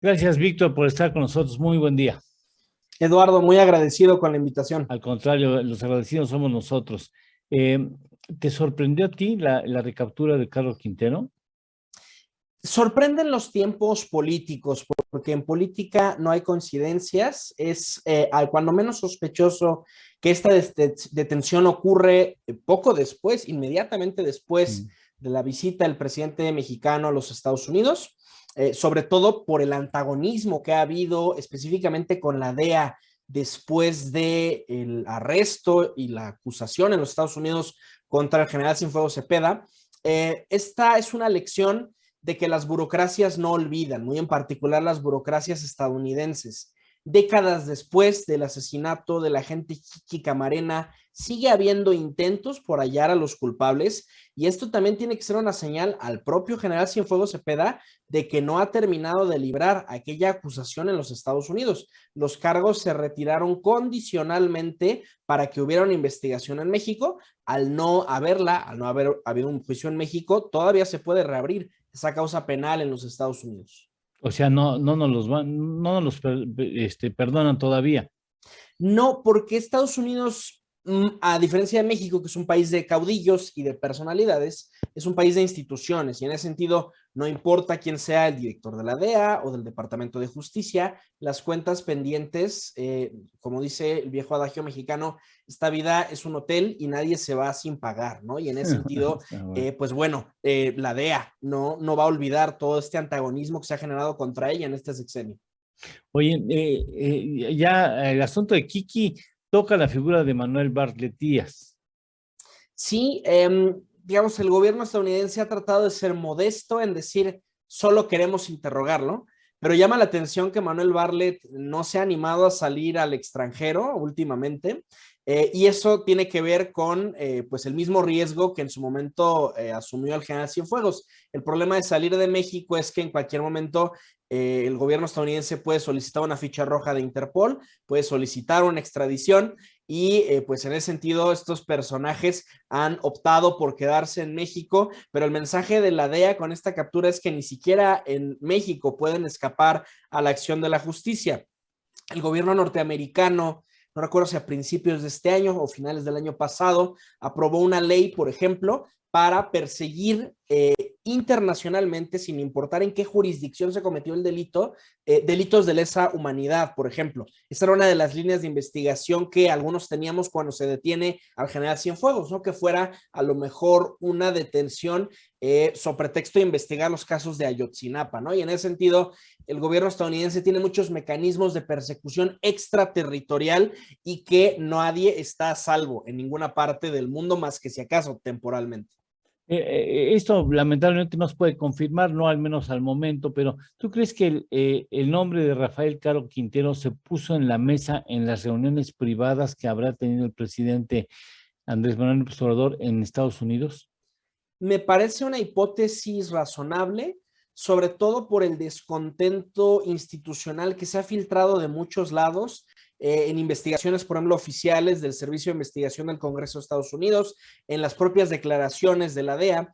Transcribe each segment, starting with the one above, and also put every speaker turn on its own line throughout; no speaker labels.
Gracias, Víctor, por estar con nosotros. Muy buen día.
Eduardo, muy agradecido con la invitación.
Al contrario, los agradecidos somos nosotros. Eh, ¿Te sorprendió a ti la recaptura de Carlos Quintero?
Sorprenden los tiempos políticos, porque en política no hay coincidencias. Es al cuando menos sospechoso que esta detención ocurre poco después, inmediatamente después
Mm.
de la visita del presidente mexicano a los Estados Unidos, sobre todo por el antagonismo que ha habido específicamente con la DEA después del arresto y la acusación en los Estados Unidos contra el general Cienfuegos Cepeda. Esta es una lección de que las burocracias no olvidan, muy en particular las burocracias estadounidenses. Décadas después del asesinato del agente Kiki Camarena, sigue habiendo intentos por hallar a los culpables, y esto también tiene que ser una señal al propio general Cienfuegos Cepeda de que no ha terminado de librar aquella acusación en los Estados Unidos. Los cargos se retiraron condicionalmente para que hubiera una investigación en México. Al no haber habido un juicio en México, todavía se puede reabrir esa causa penal en los Estados Unidos.
O sea, no nos los perdonan todavía.
No, porque Estados Unidos, a diferencia de México, que es un país de caudillos y de personalidades, es un país de instituciones, y en ese sentido no importa quién sea el director de la DEA o del Departamento de Justicia, las cuentas pendientes, como dice el viejo adagio mexicano, esta vida es un hotel y nadie se va sin pagar, ¿no? Y en ese sentido,
Ah, bueno.
pues bueno, la DEA no va a olvidar todo este antagonismo que se ha generado contra ella en este sexenio.
Oye, ya el asunto de Kiki toca la figura de Manuel Bartlett Díaz.
Sí, digamos, el gobierno estadounidense ha tratado de ser modesto en decir solo queremos interrogarlo, pero llama la atención que Manuel Bartlett no se ha animado a salir al extranjero últimamente, y eso tiene que ver con pues el mismo riesgo que en su momento asumió el general Cienfuegos. El problema de salir de México es que en cualquier momento el gobierno estadounidense puede solicitar una ficha roja de Interpol, puede solicitar una extradición, y pues en ese sentido estos personajes han optado por quedarse en México, pero el mensaje de la DEA con esta captura es que ni siquiera en México pueden escapar a la acción de la justicia. El gobierno norteamericano, no recuerdo si a principios de este año o finales del año pasado, aprobó una ley, por ejemplo, para perseguir internacionalmente, sin importar en qué jurisdicción se cometió el delito, delitos de lesa humanidad, por ejemplo. Esa era una de las líneas de investigación que algunos teníamos cuando se detiene al general Cienfuegos, ¿no? Que fuera a lo mejor una detención sobre pretexto de investigar los casos de Ayotzinapa, ¿no? Y en ese sentido, el gobierno estadounidense tiene muchos mecanismos de persecución extraterritorial, y que nadie está a salvo en ninguna parte del mundo más que si acaso temporalmente.
Esto lamentablemente no se puede confirmar, no al menos al momento, pero ¿tú crees que el nombre de Rafael Caro Quintero se puso en la mesa en las reuniones privadas que habrá tenido el presidente Andrés Manuel López Obrador en Estados Unidos?
Me parece una hipótesis razonable, sobre todo por el descontento institucional que se ha filtrado de muchos lados en investigaciones, por ejemplo, oficiales del Servicio de Investigación del Congreso de Estados Unidos, en las propias declaraciones de la DEA.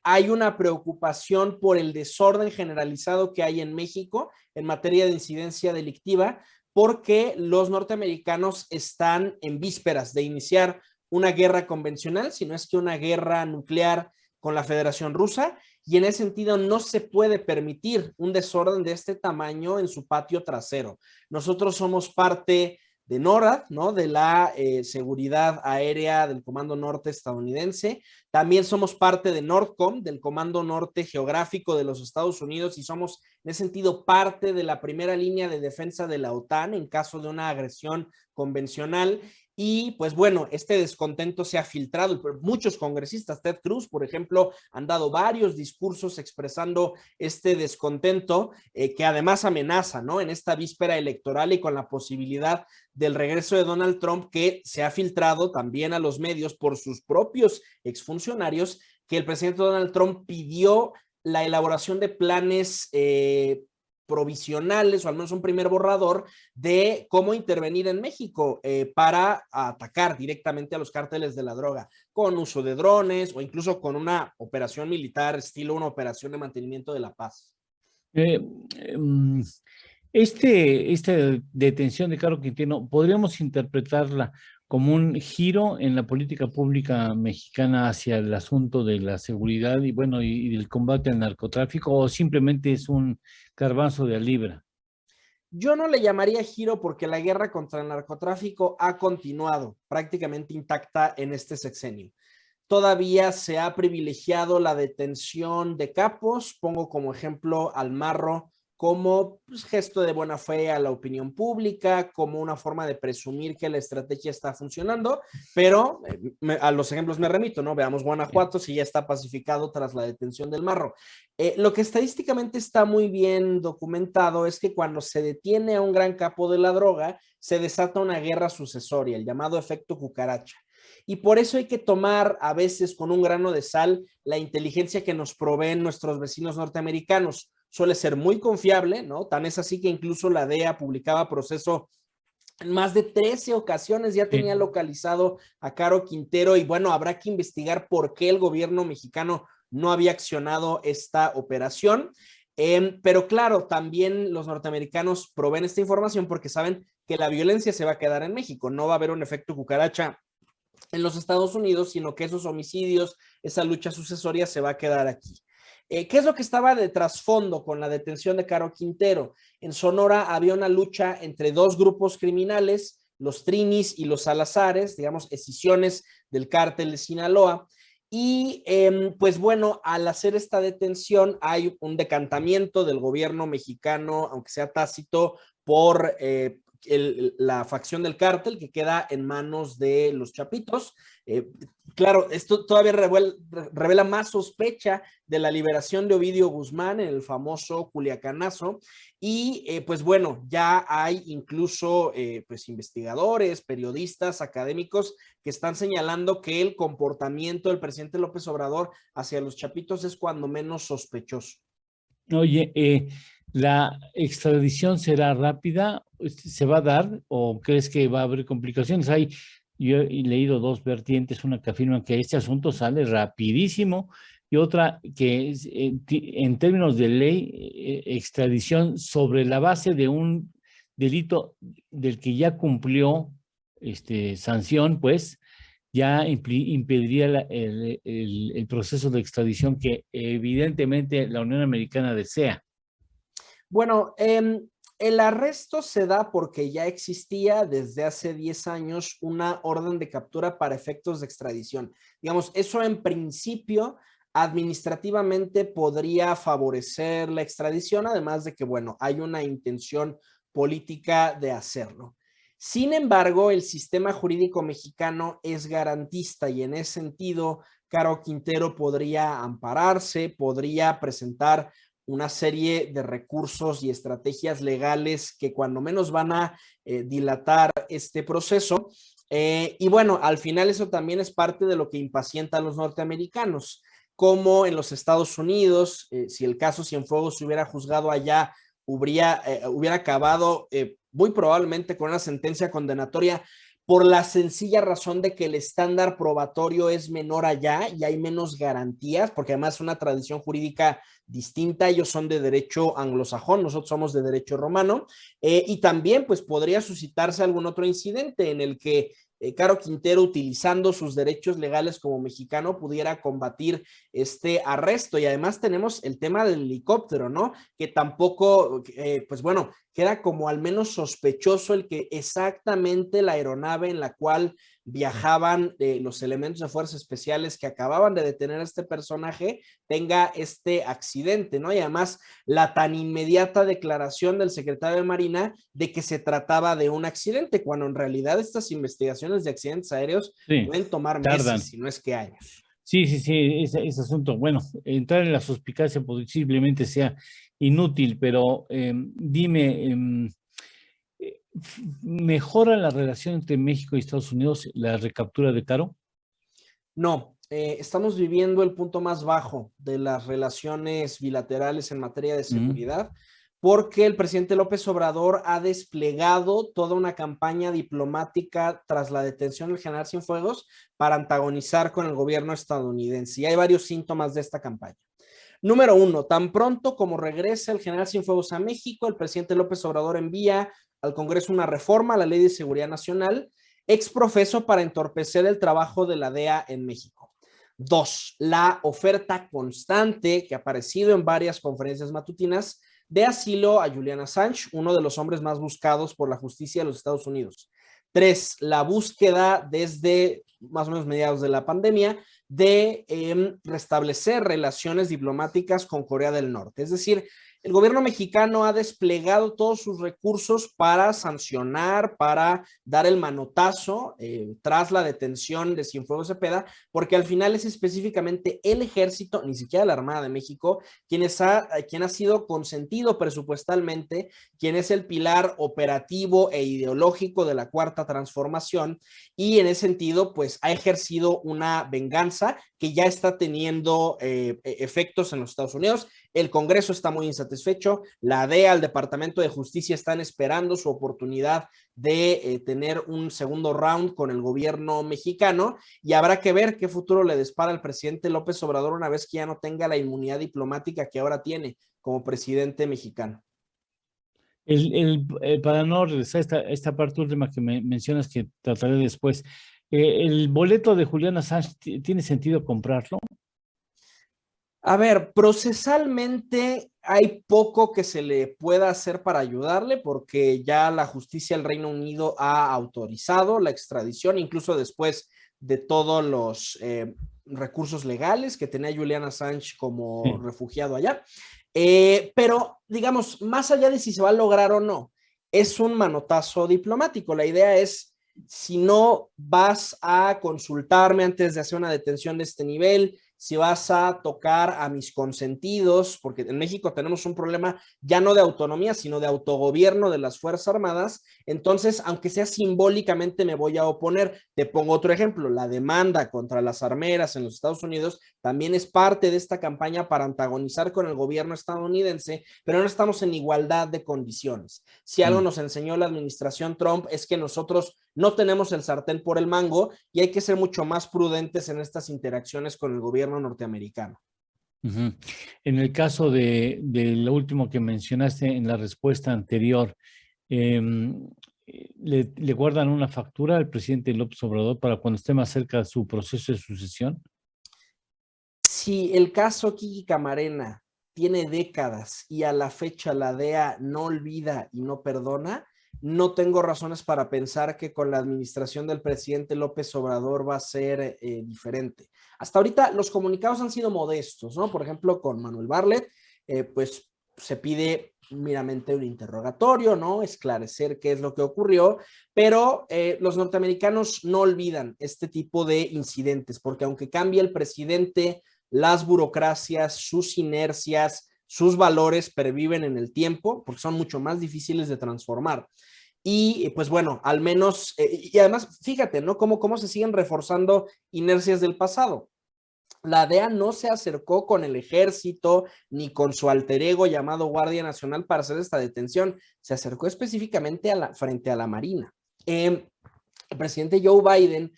Hay una preocupación por el desorden generalizado que hay en México en materia de incidencia delictiva, porque los norteamericanos están en vísperas de iniciar una guerra convencional, sino es que una guerra nuclear con la Federación Rusa, y en ese sentido no se puede permitir un desorden de este tamaño en su patio trasero. Nosotros somos parte de NORAD, ¿no? De la seguridad aérea del Comando Norte estadounidense. También somos parte de NORDCOM, del Comando Norte Geográfico de los Estados Unidos, y somos en ese sentido parte de la primera línea de defensa de la OTAN en caso de una agresión convencional. Y pues bueno, este descontento se ha filtrado. Muchos congresistas, Ted Cruz, por ejemplo, han dado varios discursos expresando este descontento, que además amenaza, ¿no? En esta víspera electoral y con la posibilidad del regreso de Donald Trump, que se ha filtrado también a los medios por sus propios exfuncionarios, que el presidente Donald Trump pidió la elaboración de planes provisionales, o al menos un primer borrador de cómo intervenir en México para atacar directamente a los cárteles de la droga, con uso de drones o incluso con una operación militar estilo una operación de mantenimiento de la paz.
Eh, em, esta detención de Caro Quintero, ¿podríamos interpretarla como un giro en la política pública mexicana hacia el asunto de la seguridad y bueno, y del combate al narcotráfico, o simplemente es un garbanzo de a libra?
Yo no le llamaría giro porque la guerra contra el narcotráfico ha continuado prácticamente intacta en este sexenio. Todavía se ha privilegiado la detención de capos, pongo como ejemplo al Marro, como pues, gesto de buena fe a la opinión pública, como una forma de presumir que la estrategia está funcionando, pero a los ejemplos me remito, ¿no? Veamos Guanajuato, si ya está pacificado tras la detención del Marro. Lo que estadísticamente está muy bien documentado es que cuando se detiene a un gran capo de la droga, se desata una guerra sucesoria, el llamado efecto cucaracha. Y por eso hay que tomar a veces con un grano de sal la inteligencia que nos proveen nuestros vecinos norteamericanos. Suele ser muy confiable, ¿no? Tan es así que incluso la DEA publicaba proceso en más de 13 ocasiones, ya tenía
Sí.
localizado a Caro Quintero y bueno, habrá que investigar por qué el gobierno mexicano no había accionado esta operación. Pero claro, también los norteamericanos proveen esta información porque saben que la violencia se va a quedar en México, no va a haber un efecto cucaracha en los Estados Unidos, sino que esos homicidios, esa lucha sucesoria se va a quedar aquí. ¿Qué es lo que estaba de trasfondo con la detención de Caro Quintero? En Sonora había una lucha entre dos grupos criminales, los Trinis y los Salazares, digamos, escisiones del cártel de Sinaloa. Y pues bueno, al hacer esta detención hay un decantamiento del gobierno mexicano, aunque sea tácito, por la facción del cártel que queda en manos de los Chapitos. Claro, esto todavía revela más sospecha de la liberación de Ovidio Guzmán en el famoso Culiacanazo. Y pues bueno, ya hay incluso pues investigadores, periodistas, académicos que están señalando que el comportamiento del presidente López Obrador hacia los Chapitos es cuando menos sospechoso.
Oye, ¿la extradición será rápida? ¿Se va a dar o crees que va a haber complicaciones? Yo he leído dos vertientes, una que afirma que este asunto sale rapidísimo y otra que es, en términos de ley, extradición sobre la base de un delito del que ya cumplió sanción, pues ya impediría el proceso de extradición que evidentemente la Unión Americana desea.
Bueno, el arresto se da porque ya existía desde hace 10 años una orden de captura para efectos de extradición. Digamos, eso en principio administrativamente podría favorecer la extradición, además de que, bueno, hay una intención política de hacerlo. Sin embargo, el sistema jurídico mexicano es garantista y en ese sentido, Caro Quintero podría ampararse, podría presentar una serie de recursos y estrategias legales que cuando menos van a dilatar este proceso. Y bueno, al final eso también es parte de lo que impacienta a los norteamericanos, como en los Estados Unidos, si el caso Cienfuegos se hubiera juzgado allá, hubiera acabado muy probablemente con una sentencia condenatoria por la sencilla razón de que el estándar probatorio es menor allá y hay menos garantías, porque además es una tradición jurídica distinta, ellos son de derecho anglosajón, nosotros somos de derecho romano, y también pues podría suscitarse algún otro incidente en el que Caro Quintero, utilizando sus derechos legales como mexicano, pudiera combatir este arresto. Y además tenemos el tema del helicóptero, ¿no? Que tampoco, pues bueno, queda como al menos sospechoso el que exactamente la aeronave en la cual viajaban los elementos de fuerzas especiales que acababan de detener a este personaje tenga este accidente, ¿no? Y además la tan inmediata declaración del secretario de Marina de que se trataba de un accidente, cuando en realidad estas investigaciones de accidentes aéreos
Sí,
pueden tomar meses,
tardan.
si no es que años.
Sí, sí, sí, ese asunto, bueno, entrar en la suspicacia posiblemente sea inútil, pero dime, ¿mejora la relación entre México y Estados Unidos la recaptura de Caro?
No, estamos viviendo el punto más bajo de las relaciones bilaterales en materia de seguridad, porque el presidente López Obrador ha desplegado toda una campaña diplomática tras la detención del general Cienfuegos para antagonizar con el gobierno estadounidense. Y hay varios síntomas de esta campaña. Número 1, tan pronto como regrese el general Cienfuegos a México, el presidente López Obrador envía al Congreso una reforma a la Ley de Seguridad Nacional, exprofeso para entorpecer el trabajo de la DEA en México. 2, la oferta constante que ha aparecido en varias conferencias matutinas de asilo a Julian Assange, uno de los hombres más buscados por la justicia de los Estados Unidos. 3, la búsqueda desde más o menos mediados de la pandemia de restablecer relaciones diplomáticas con Corea del Norte. Es decir, el gobierno mexicano ha desplegado todos sus recursos para sancionar, para dar el manotazo tras la detención de Cienfuegos Cepeda, porque al final es específicamente el ejército, ni siquiera la Armada de México, quien ha sido consentido presupuestalmente, quien es el pilar operativo e ideológico de la Cuarta Transformación, y en ese sentido, pues ha ejercido una venganza que ya está teniendo efectos en los Estados Unidos. El Congreso está muy insatisfecho, la DEA, el Departamento de Justicia están esperando su oportunidad de tener un segundo round con el gobierno mexicano, y habrá que ver qué futuro le depara al presidente López Obrador una vez que ya no tenga la inmunidad diplomática que ahora tiene como presidente mexicano.
Para no regresar a esta parte última que mencionas, que trataré después, ¿el boleto de Julian Assange tiene sentido comprarlo?
A ver, procesalmente hay poco que se le pueda hacer para ayudarle, porque ya la justicia del Reino Unido ha autorizado la extradición, incluso después de todos los recursos legales que tenía Julian Assange como refugiado allá. Pero, digamos, más allá de si se va a lograr o no, es un manotazo diplomático. La idea es, si no vas a consultarme antes de hacer una detención de este nivel, si vas a tocar a mis consentidos, porque en México tenemos un problema ya no de autonomía, sino de autogobierno de las Fuerzas Armadas, entonces, aunque sea simbólicamente, me voy a oponer. Te pongo otro ejemplo, la demanda contra las armeras en los Estados Unidos también es parte de esta campaña para antagonizar con el gobierno estadounidense, pero no estamos en igualdad de condiciones. Si algo nos enseñó la administración Trump es que nosotros no tenemos el sartén por el mango y hay que ser mucho más prudentes en estas interacciones con el gobierno norteamericano.
En el caso de lo último que mencionaste en la respuesta anterior, ¿le guardan una factura al presidente López Obrador para cuando esté más cerca de su proceso de sucesión?
Si el caso Kiki Camarena tiene décadas y a la fecha la DEA no olvida y no perdona, no tengo razones para pensar que con la administración del presidente López Obrador va a ser diferente. Hasta ahorita los comunicados han sido modestos, ¿no? Por ejemplo, con Manuel Bartlett, pues se pide meramente un interrogatorio, ¿no? Esclarecer qué es lo que ocurrió, pero los norteamericanos no olvidan este tipo de incidentes, porque aunque cambie el presidente, las burocracias, sus inercias, sus valores perviven en el tiempo, porque son mucho más difíciles de transformar. Y pues bueno, al menos, y además, fíjate, ¿no? Cómo se siguen reforzando inercias del pasado. La DEA no se acercó con el ejército ni con su alter ego llamado Guardia Nacional para hacer esta detención. Se acercó específicamente frente a la Marina. El presidente Joe Biden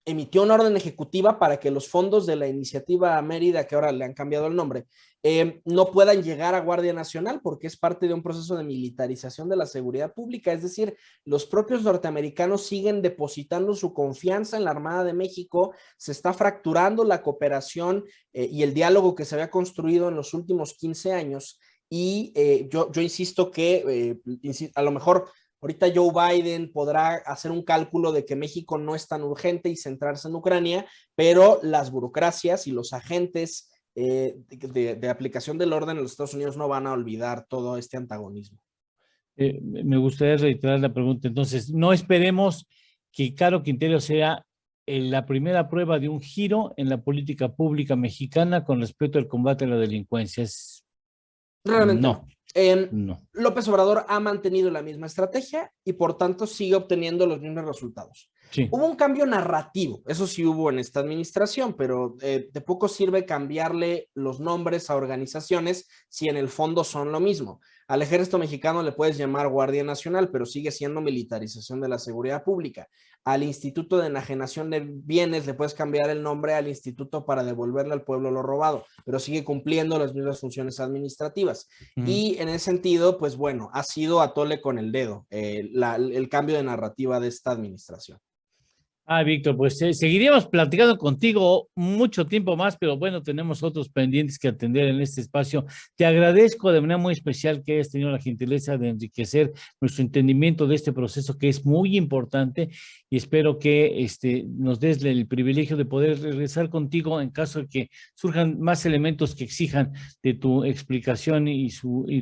emitió una orden ejecutiva para que los fondos de la iniciativa Mérida, que ahora le han cambiado el nombre, no puedan llegar a Guardia Nacional porque es parte de un proceso de militarización de la seguridad pública. Es decir, los propios norteamericanos siguen depositando su confianza en la Armada de México, se está fracturando la cooperación y el diálogo que se había construido en los últimos 15 años. Y yo insisto que a lo mejor ahorita Joe Biden podrá hacer un cálculo de que México no es tan urgente y centrarse en Ucrania, pero las burocracias y los agentes de aplicación del orden en los Estados Unidos no van a olvidar todo este antagonismo.
Me gustaría reiterar la pregunta. Entonces, no esperemos que Caro Quintero sea la primera prueba de un giro en la política pública mexicana con respecto al combate a la delincuencia.
Realmente
no.
No. López Obrador ha mantenido la misma estrategia y por tanto sigue obteniendo los mismos resultados. Sí. Hubo un cambio narrativo, eso sí hubo en esta administración, pero de poco sirve cambiarle los nombres a organizaciones si en el fondo son lo mismo. Al ejército mexicano le puedes llamar Guardia Nacional, pero sigue siendo militarización de la seguridad pública. Al Instituto de Enajenación de Bienes le puedes cambiar el nombre al instituto para devolverle al pueblo lo robado, pero sigue cumpliendo las mismas funciones administrativas. Y en ese sentido, pues bueno, ha sido a tole con el dedo el cambio de narrativa de esta administración.
Víctor, pues seguiríamos platicando contigo mucho tiempo más, pero bueno, tenemos otros pendientes que atender en este espacio. Te agradezco de manera muy especial que hayas tenido la gentileza de enriquecer nuestro entendimiento de este proceso que es muy importante y espero que nos des el privilegio de poder regresar contigo en caso de que surjan más elementos que exijan de tu explicación y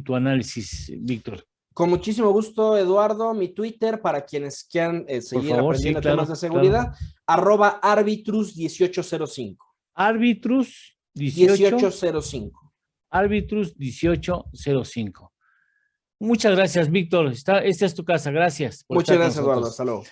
tu análisis, Víctor.
Con muchísimo gusto, Eduardo. Mi Twitter, para quienes quieran seguir aprendiendo temas de seguridad, @ Arbitrus1805.
Arbitrus
1805.
Arbitrus 1805. Muchas gracias, Víctor. Esta es tu casa. Gracias.
Muchas gracias, Eduardo. Hasta luego.